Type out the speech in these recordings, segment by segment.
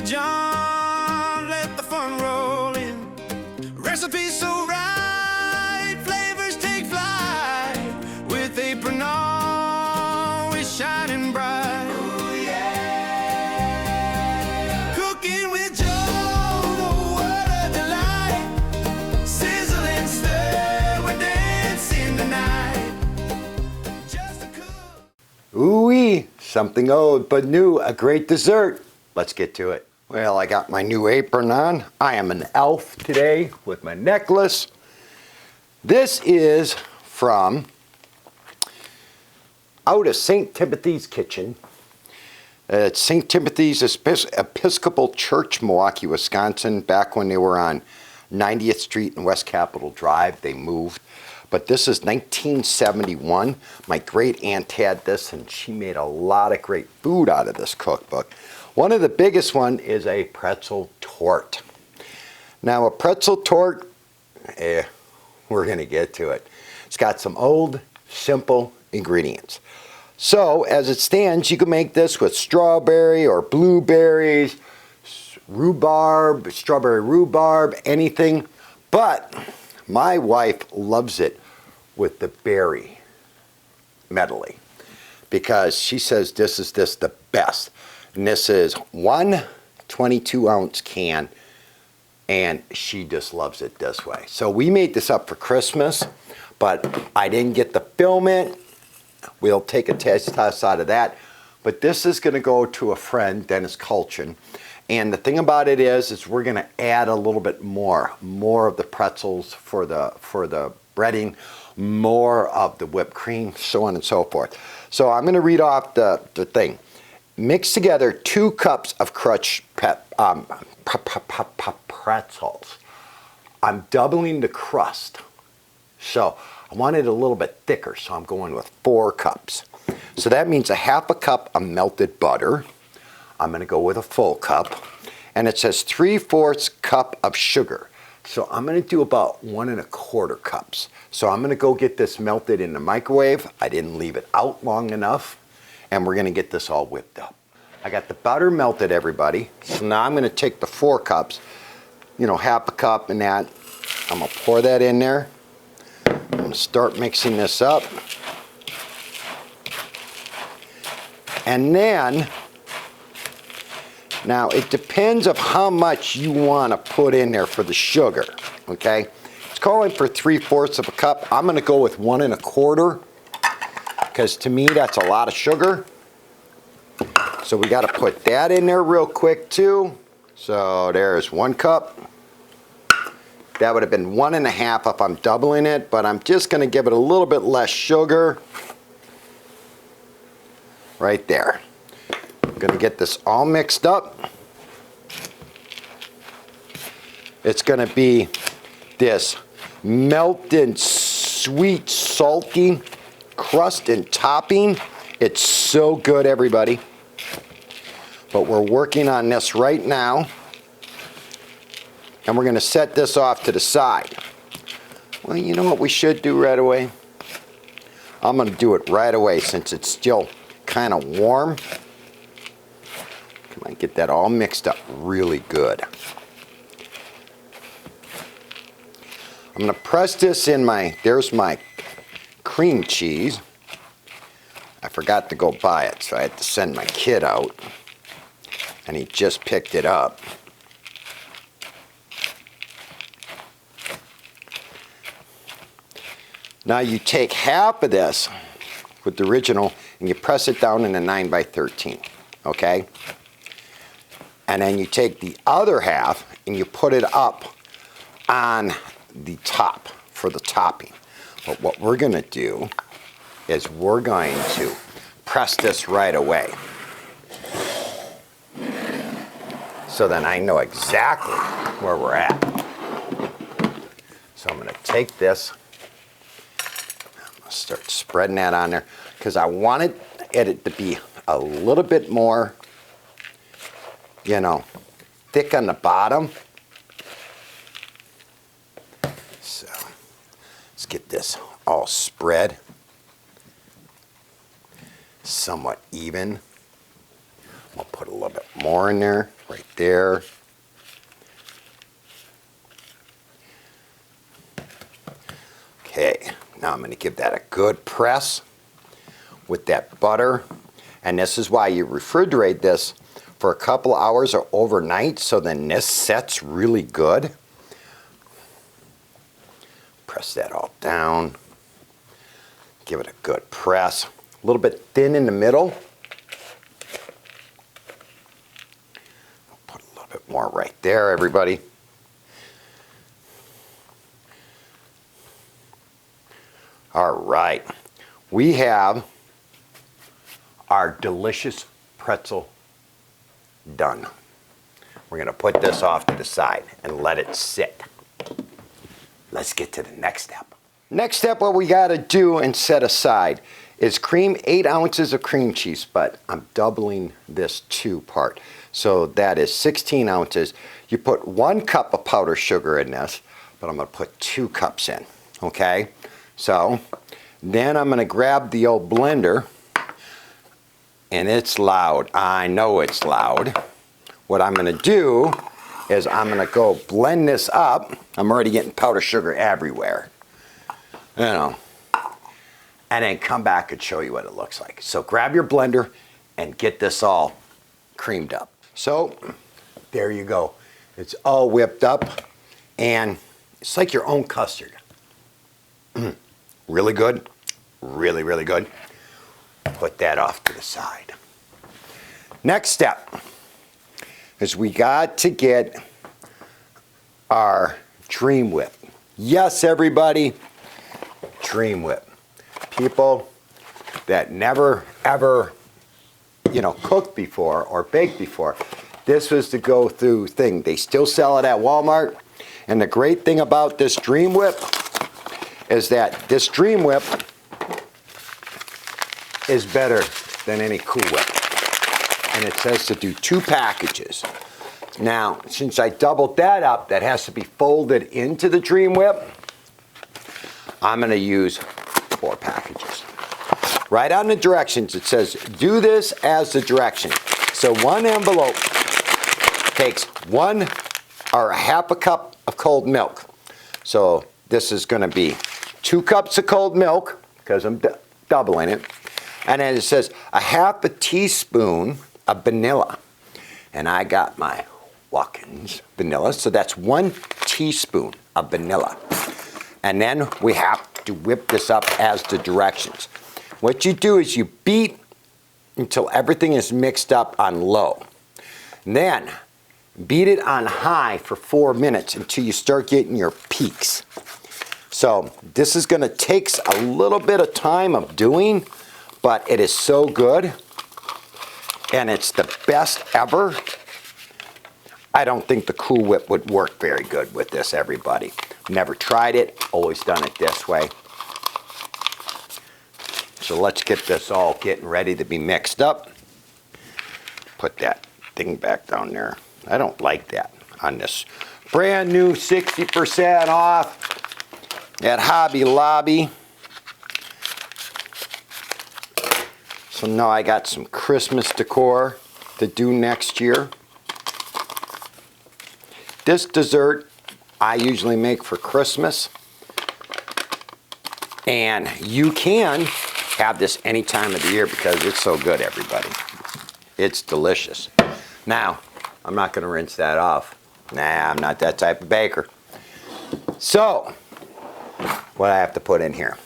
John, let the fun roll in. Recipes so right, flavors take flight. With apron always shining bright. Ooh, yeah. Cooking with Joe, oh, what a delight. Sizzle and stir, we're dancing tonight. Just a cook. Ooh-wee, something old but new, a great dessert. Let's get to it. Well, I got my new apron on. I am an elf today with my necklace. This is from out of St. Timothy's Kitchen. It's St. Timothy's Episcopal Church, Milwaukee, Wisconsin. Back when they were on 90th Street and West Capitol Drive, they moved. But this is 1971. My great aunt had this, and she made a lot of great food out of this cookbook. One of the biggest one is a pretzel torte. Now a pretzel torte, we're gonna get to it. It's got some old, simple ingredients. So as it stands, you can make this with strawberry or blueberries, rhubarb, strawberry rhubarb, anything. But my wife loves it with the berry medley because she says this is the best. And this is one 22-ounce can, and she just loves it this way. So we made this up for Christmas, but I didn't get to film it. We'll take a test out of that. But this is going to go to a friend, Dennis Kulchin. And the thing about it is we're going to add a little bit more of the pretzels for the breading, more of the whipped cream, so on and so forth. So I'm going to read off the thing. Mix together 2 cups of crushed pretzels. I'm doubling the crust. So I want it a little bit thicker, so I'm going with 4 cups. So that means a half a cup of melted butter. I'm going to go with a full cup. And it says 3/4 cup of sugar. So I'm going to do about 1 1/4 cups. So I'm going to go get this melted in the microwave. I didn't leave it out long enough. And we're going to get this all whipped up. I got the butter melted, everybody. So now I'm going to take the 4 cups, half a cup and that. I'm going to pour that in there. I'm going to start mixing this up. And then, now it depends of how much you want to put in there for the sugar, okay? It's calling for 3/4 of a cup. I'm going to go with 1 1/4 because to me that's a lot of sugar. So we got to put that in there real quick too. So there's 1 cup. That would have been 1 1/2 if I'm doubling it, but I'm just going to give it a little bit less sugar. Right there. I'm going to get this all mixed up. It's going to be this melted, sweet, salty crust and topping. It's so good, everybody. But we're working on this right now. And we're going to set this off to the side. Well, you know what we should do right away? I'm going to do it right away since it's still kind of warm. Come on, get that all mixed up really good. I'm going to press this in there's my cream cheese. I forgot to go buy it, so I had to send my kid out. And he just picked it up. Now you take half of this with the original and you press it down in a 9x13, okay? And then you take the other half and you put it up on the top for the topping. But what we're going to do is we're going to press this right away. So then I know exactly where we're at. So I'm going to take this. I'm going to start spreading that on there because I wanted it to be a little bit more, thick on the bottom. So let's get this all spread somewhat even. I'll put a little bit more in there, right there. Okay, now I'm going to give that a good press with that butter. And this is why you refrigerate this for a couple hours or overnight, so then this sets really good. Press that all down. Give it a good press. A little bit thin in the middle. Put a little bit more right there, everybody. All right. We have our delicious pretzel done. We're going to put this off to the side and let it sit. Let's get to the next step. Next step, what we got to do and set aside is cream 8 ounces of cream cheese, but I'm doubling this 2 part. So that is 16 ounces. You put 1 cup of powdered sugar in this, but I'm going to put 2 cups in, okay? So then I'm going to grab the old blender, and it's loud. I know it's loud. What I'm going to do is I'm going to go blend this up. I'm already getting powdered sugar everywhere. You know. And then come back and show you what it looks like. So grab your blender and get this all creamed up. So there you go. It's all whipped up, and it's like your own custard. Really good. Really, really good. Put that off to the side. Next step is we got to get our Dream Whip. Yes, everybody, Dream Whip. People that never, ever, cooked before or baked before, this was the go-to thing. They still sell it at Walmart. And the great thing about this Dream Whip is that this Dream Whip is better than any Cool Whip. And it says to do 2 packages. Now, since I doubled that up, that has to be folded into the Dream Whip, I'm going to use 4 packages. Right on the directions, it says, do this as the direction. So 1 envelope takes 1 or 1/2 cup of cold milk. So this is going to be 2 cups of cold milk, because I'm doubling it. And then it says 1/2 teaspoon of vanilla. And I got my Watkins vanilla, so that's 1 teaspoon of vanilla. And then we have to whip this up as the directions. What you do is you beat until everything is mixed up on low. Then beat it on high for 4 minutes until you start getting your peaks. So this is going to take a little bit of time of doing, but it is so good, and it's the best ever. I don't think the Cool Whip would work very good with this, everybody. Never tried it, always done it this way. So let's get this all getting ready to be mixed up. Put that thing back down there. I don't like that on this brand new 60% off at Hobby Lobby. So now I got some Christmas decor to do next year. This dessert I usually make for Christmas. And you can have this any time of the year because it's so good, everybody. It's delicious. Now, I'm not going to rinse that off. Nah, I'm not that type of baker. So, what I have to put in here,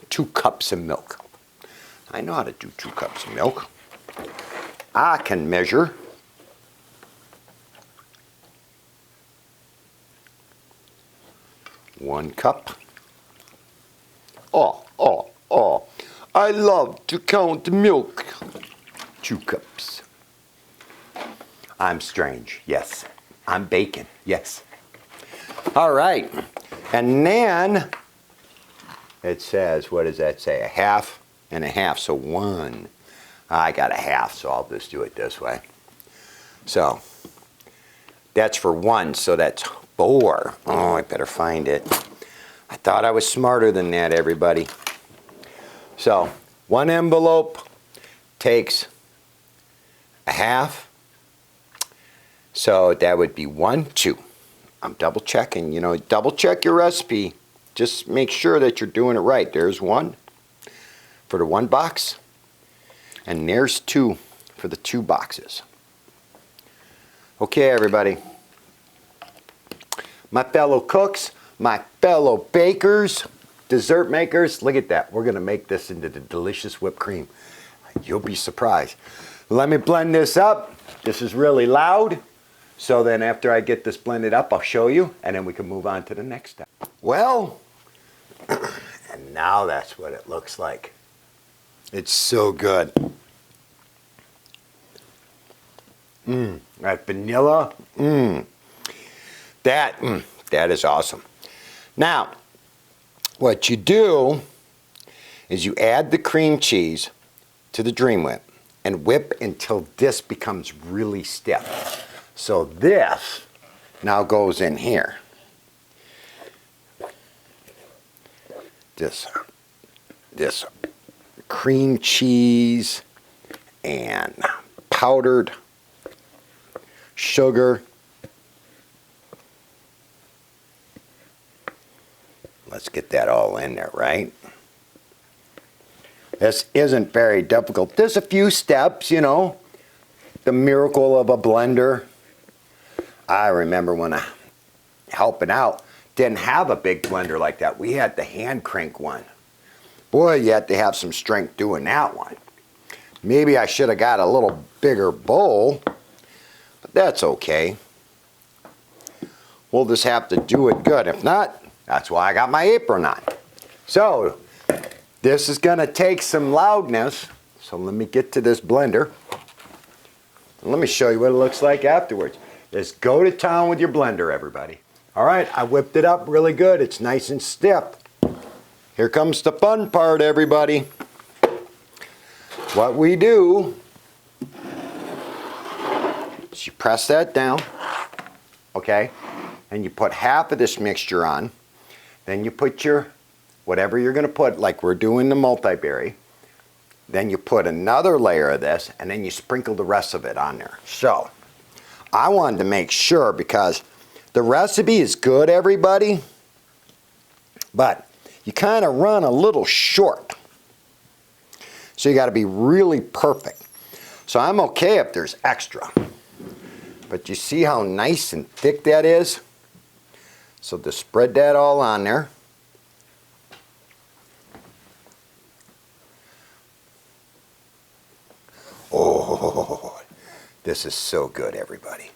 2 cups of milk. I know how to do 2 cups of milk. I can measure 1 cup. Oh, I love to count milk. 2 cups. I'm strange, yes. I'm bacon, yes. All right, and then it says, what does that say? 1/2 and 1/2, so 1. I got 1/2, so I'll just do it this way. So that's for 1, so that's 4. Oh, I better find it. I thought I was smarter than that, everybody. So 1 envelope takes 1/2 So that would be 1, 2. I'm double checking, you know, double check your recipe. Just make sure that you're doing it right. There's 1 for the 1 box, and there's 2 for the 2 boxes. Okay, everybody. My fellow cooks, my fellow bakers, dessert makers, look at that. We're going to make this into the delicious whipped cream. You'll be surprised. Let me blend this up. This is really loud. So then after I get this blended up, I'll show you, and then we can move on to the next step. Well, and now that's what it looks like. It's so good. That vanilla, that is awesome. Now, what you do is you add the cream cheese to the Dream Whip and whip until this becomes really stiff. So this now goes in here. This cream cheese and powdered sugar. Let's get that all in there, right? This isn't very difficult. There's a few steps, you know. The miracle of a blender. I remember when I helping out, didn't have a big blender like that. We had the hand crank one. Boy, you had to have some strength doing that one. Maybe I should have got a little bigger bowl, but that's okay. We'll just have to do it good. If not, that's why I got my apron on. So, this is going to take some loudness. So let me get to this blender. Let me show you what it looks like afterwards. Just go to town with your blender, everybody. All right, I whipped it up really good. It's nice and stiff. Here comes the fun part, everybody. What we do is you press that down, okay? And you put half of this mixture on. Then you put your, whatever you're gonna put, like we're doing the multi-berry. Then you put another layer of this, and then you sprinkle the rest of it on there. So, I wanted to make sure, because the recipe is good, everybody, but you kind of run a little short. So you got to be really perfect. So I'm okay if there's extra. But you see how nice and thick that is? So to spread that all on there. Oh, this is so good, everybody.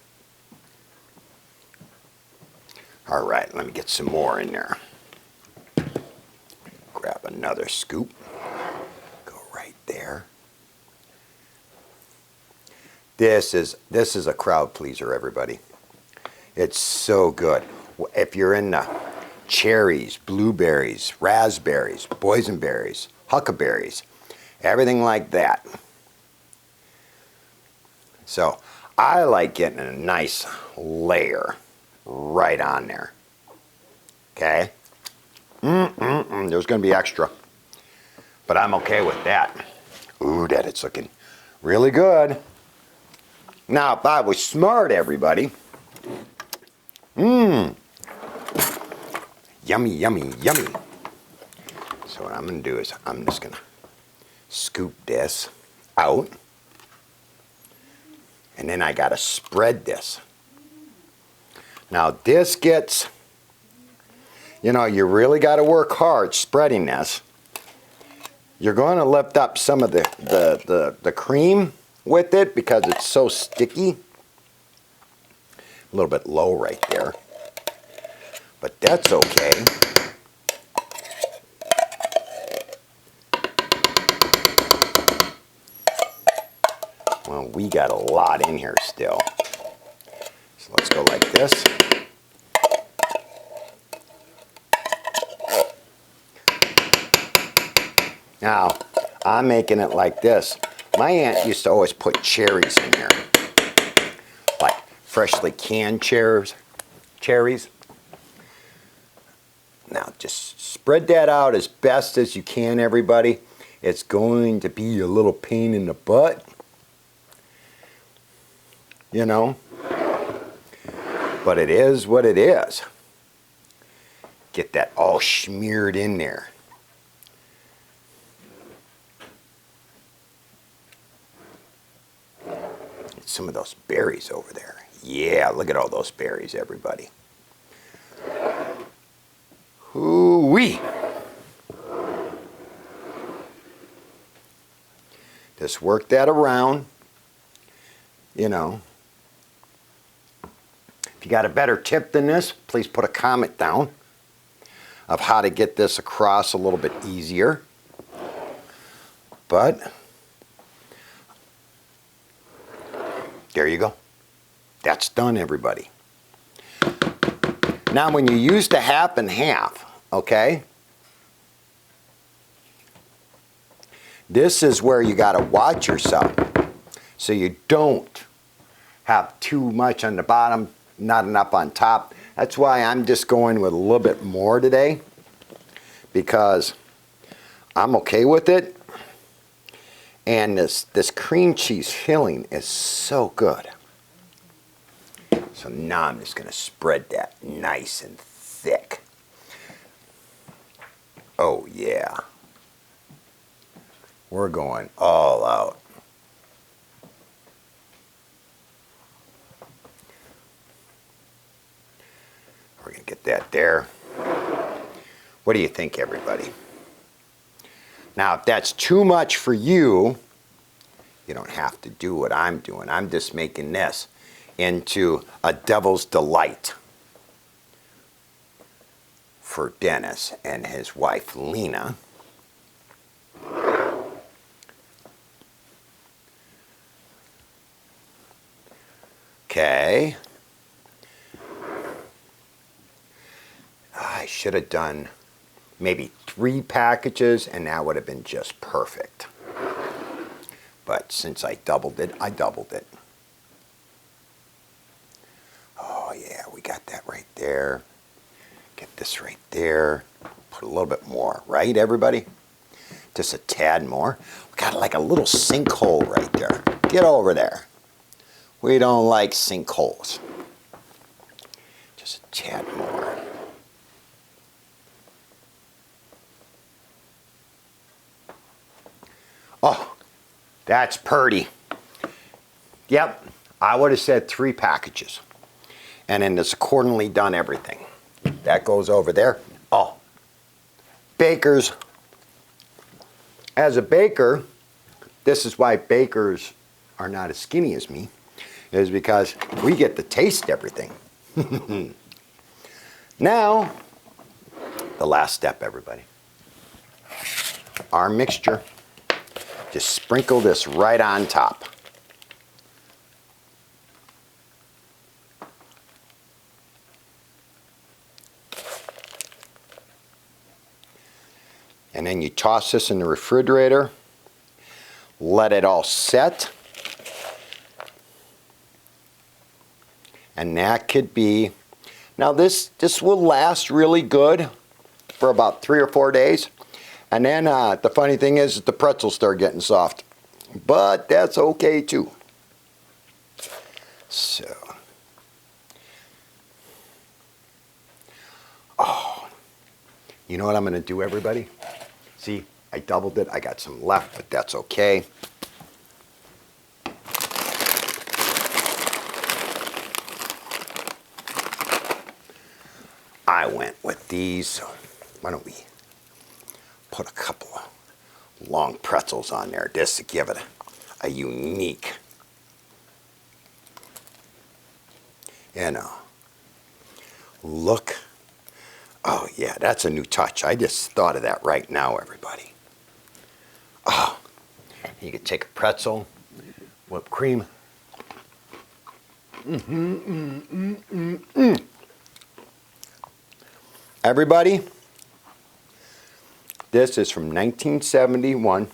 All right, let me get some more in there. Grab another scoop. Go right there. This is a crowd pleaser, everybody. It's so good. If you're in the cherries, blueberries, raspberries, boysenberries, huckleberries, everything like that. So I like getting a nice layer right on there. Okay? There's going to be extra. But I'm okay with that. Ooh, that it's looking really good. Now, if I was smart, everybody. Yummy, yummy, yummy. So what I'm going to do is I'm just going to scoop this out. And then I got to spread this. Now this gets, you know, you really got to work hard spreading this. You're going to lift up some of the cream with it because it's so sticky. A little bit low right there. But that's okay. Well, we got a lot in here still. So let's go like this. Now, I'm making it like this. My aunt used to always put cherries in here. Like freshly canned cherries. Now, just spread that out as best as you can, everybody. It's going to be a little pain in the butt. You know, But it is what it is. Get that all smeared in there. Get some of those berries over there. Yeah, look at all those berries, everybody. Hoo-wee. Just work that around, you know. If you got a better tip than this, please put a comment down of how to get this across a little bit easier. But there you go. That's done, everybody. Now when you use the half and half, okay, this is where you got to watch yourself so you don't have too much on the bottom, not enough on top. That's why I'm just going with a little bit more today, because I'm okay with it. And this cream cheese filling is so good. So now I'm just going to spread that nice and thick. Oh yeah. We're going all out. We're going to get that there. What do you think, everybody? Now, if that's too much for you, you don't have to do what I'm doing. I'm just making this into a devil's delight for Dennis and his wife, Lena. Okay. I should have done maybe 3 packages and that would have been just perfect. But since I doubled it, I doubled it. Oh yeah, we got that right there. Get this right there. Put a little bit more, right, everybody? Just a tad more. We got like a little sinkhole right there. Get over there. We don't like sinkholes. Just a tad more. Oh, that's purty. Yep, I would have said 3 packages. And then it's accordingly done everything. That goes over there. Oh, bakers. As a baker, this is why bakers are not as skinny as me, is because we get to taste everything. Now, the last step, everybody. Our mixture. Just sprinkle this right on top. And then you toss this in the refrigerator. Let it all set. And that could be, now this will last really good for about 3 or 4 days. And then the funny thing is the pretzels start getting soft. But that's okay too. So. Oh. You know what I'm going to do, everybody? See, I doubled it. I got some left, but that's okay. I went with these. So why don't we put a couple of long pretzels on there just to give it a unique, you know, look. Oh yeah, that's a new touch. I just thought of that right now, everybody. Oh, you could take a pretzel, whipped cream. Everybody, this is from 1971,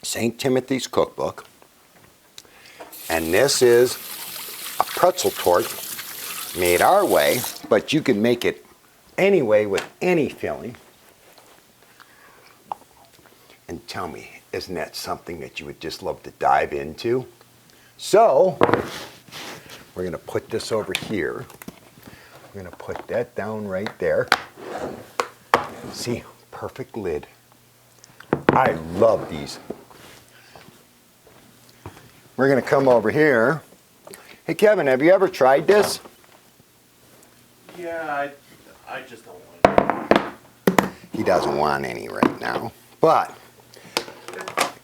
St. Timothy's Cookbook. And this is a pretzel torte made our way, but you can make it any way with any filling. And tell me, isn't that something that you would just love to dive into? So, we're going to put this over here. We're gonna put that down right there. See, perfect lid. I love these. We're gonna come over here. Hey Kevin, have you ever tried this? Yeah, I just don't want it. He doesn't want any right now, but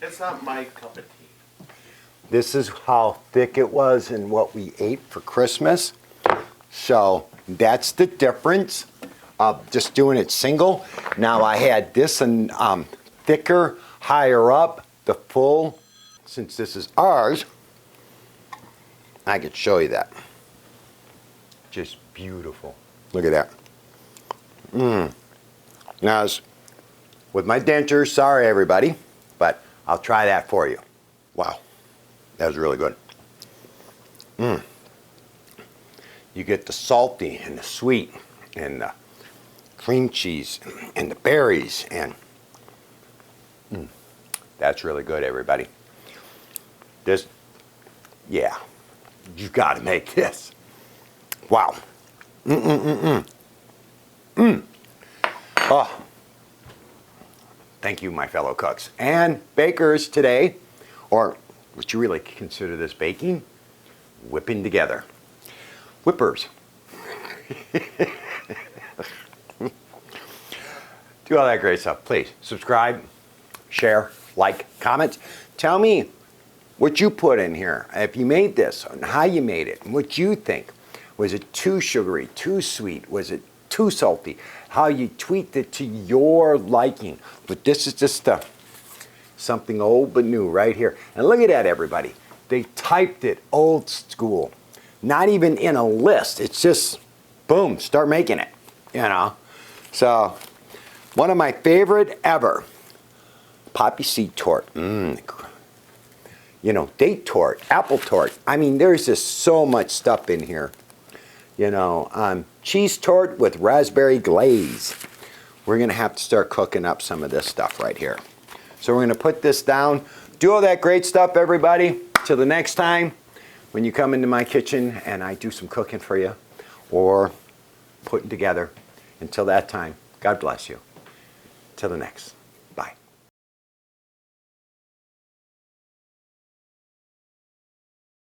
It's not my cup of tea. this is how thick it was and what we ate for Christmas. So that's the difference of just doing it single. Now I had this and thicker, higher up, the full. Since this is ours, I could show you that. Just beautiful. Look at that. Now, with my dentures, sorry everybody, but I'll try that for you. Wow, that was really good. You get the salty and the sweet and the cream cheese and the berries and that's really good, everybody. This, yeah, you got to make this. Wow. Oh, thank you, my fellow cooks and bakers today, or what you really consider this baking, whipping together. Whippers. Do all that great stuff. Please subscribe, share, like, comment. Tell me what you put in here. If you made this and how you made it and what you think. Was it too sugary, too sweet? Was it too salty? How you tweaked it to your liking. But this is just something old but new right here. And look at that, everybody. They typed it old school. Not even in a list. It's just, boom, start making it, you know. So, one of my favorite ever, poppy seed tort. You know, date tort, apple tort. I mean, there's just so much stuff in here. You know, cheese tort with raspberry glaze. We're gonna have to start cooking up some of this stuff right here. So we're gonna put this down. Do all that great stuff, everybody. Till the next time, when you come into my kitchen and I do some cooking for you or putting together. Until that time, God bless you. Till the next.